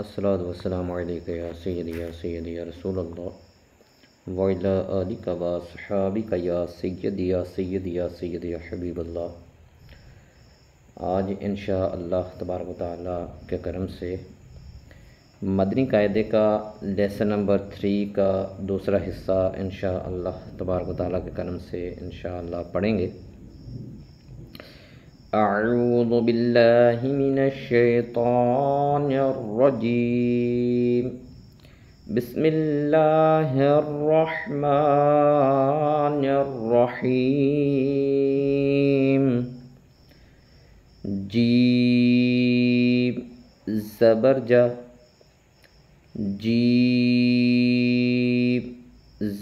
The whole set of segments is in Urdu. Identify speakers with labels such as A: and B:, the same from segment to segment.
A: الصلاۃ والسلام علیکہ یا سیدی یا رسول اللہ وعلی آلک و صحابک یا سیدی یا حبیب اللہ۔ آج انشاءاللہ تبارک و تعالیٰ کے کرم سے مدنی قاعدے کا لیسن نمبر 3 کا دوسرا حصہ انشاءاللہ تبارک و تعالیٰ کے کرم سے انشاءاللہ پڑھیں گے۔ اعوذ باللہ من الشیطان الرجیم، بسم اللہ الرحمن الرحیم۔ جیم زبر جا، جیم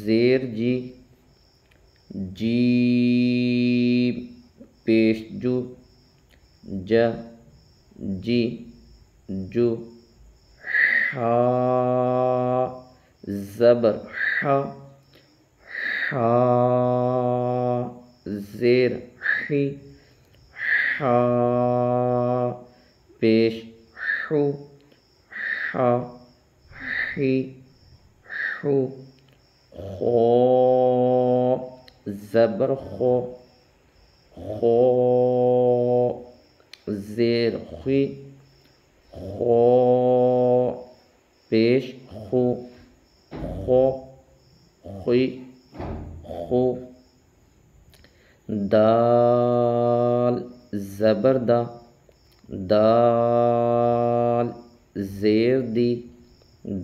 A: زیر جی، جیم پیش جو، جا جی جو، حا زبر حا، حا زیر حی، حا پیش حو، حا حی حو، خو زبر خو، خو زیر خوی، خو پیش خو، خو خوی خو، دال زبر دا، دال زیر دی،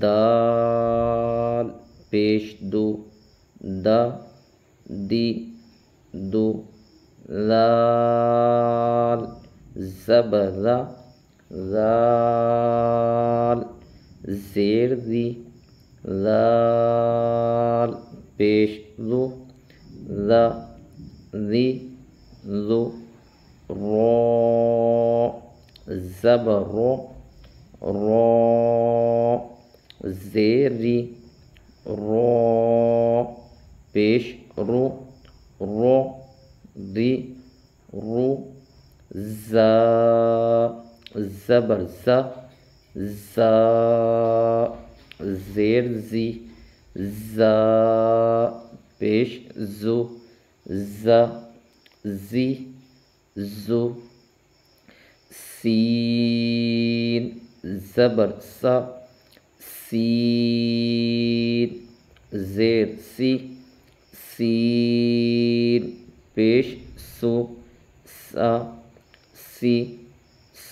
A: دال پیش دو، دا دی دو، لال زبر لا، لال زیر دی، لال پیش لو، لا دی لو، رو زبر رو، رو زیر ری، رو پیش رو، رو دی رو، زا زبر زا، زا زیر زی، زا پیش زو، زا زی زو، سین زبر سا، سین زیر سی، سین پیش سو، سا سی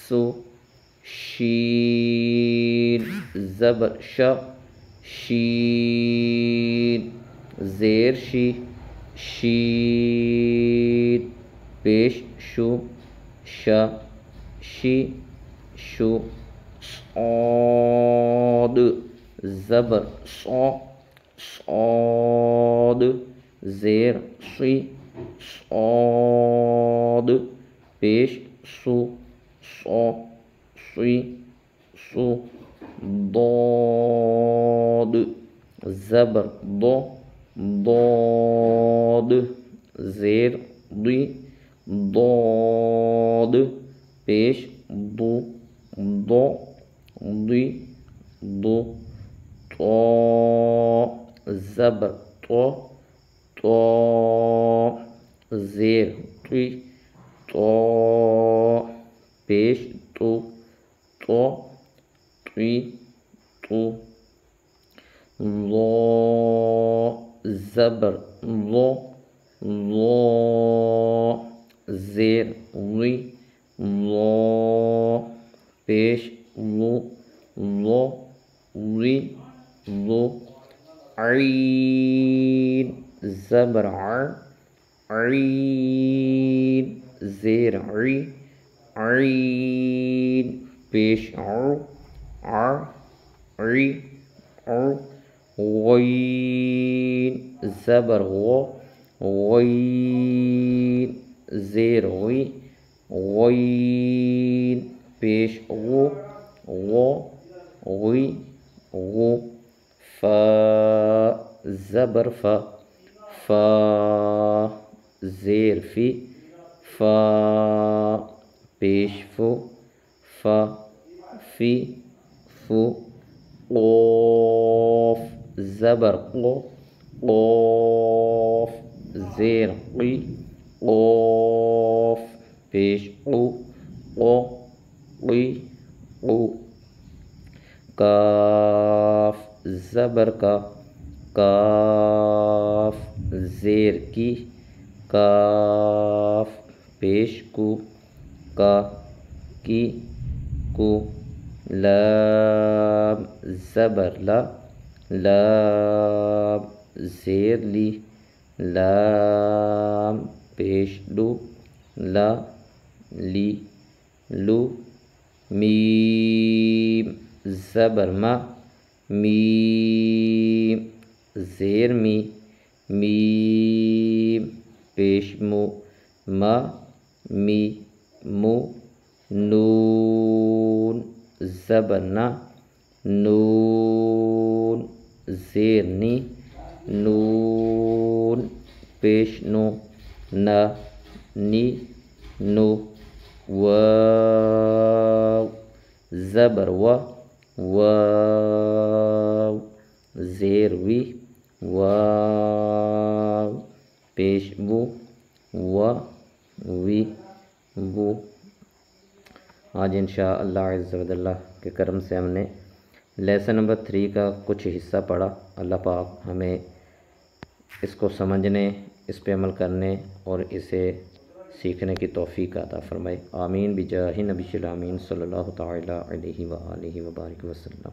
A: سو، شین زبر شا، شین زیر شی، شین پیش شو، شا شی شو، صاد زبر صا، صاد زیر صی، صاد پیش سو، صا صی سو، ضاد زبر ضو، ضاد زیر ضی، ضاد پیش ضو، ضو ضی ضو، طا زبر طا، طا زیر طی، طا پیش تو، طا طی تو، لا زبر لا، لا زیر لی، لا پیش لو، لو لی لو، عین زبر عر، عین زیر عی، عین پیش عو، عر عی عو، غین زبر غو، غین زیر غی، غین پیش غو، غو غی غو، فا زبر فا، فا زیر فی، فا پیش فو، فا فی فو قوف زبر قو قوف زیر قی قوف پیش قو قو قی قو کاف زبر کا کاف زیر کی کاف پیش کو کا کی کو لام زبر لا لام زیر لی لام پیش لو لا لی لو میم زبر ما میم زیر می میم پیش مو ما می مو نون زبر نا نون زیر نی نون پیش نو نا نی نو واو زبر و واو زیر وی واو پیش بو و وی بو. آج انشاءاللہ عز و جل کے کرم سے ہم نے لیسن نمبر 3 کا کچھ حصہ پڑھا. اللہ پاک ہمیں اس کو سمجھنے، اس پہ عمل کرنے اور اسے سیکھنے کی توفیق عطا فرمائے. آمین بجاہ نبی الامین صلی اللہ تعالی علیہ وآلہ وبارک وسلم.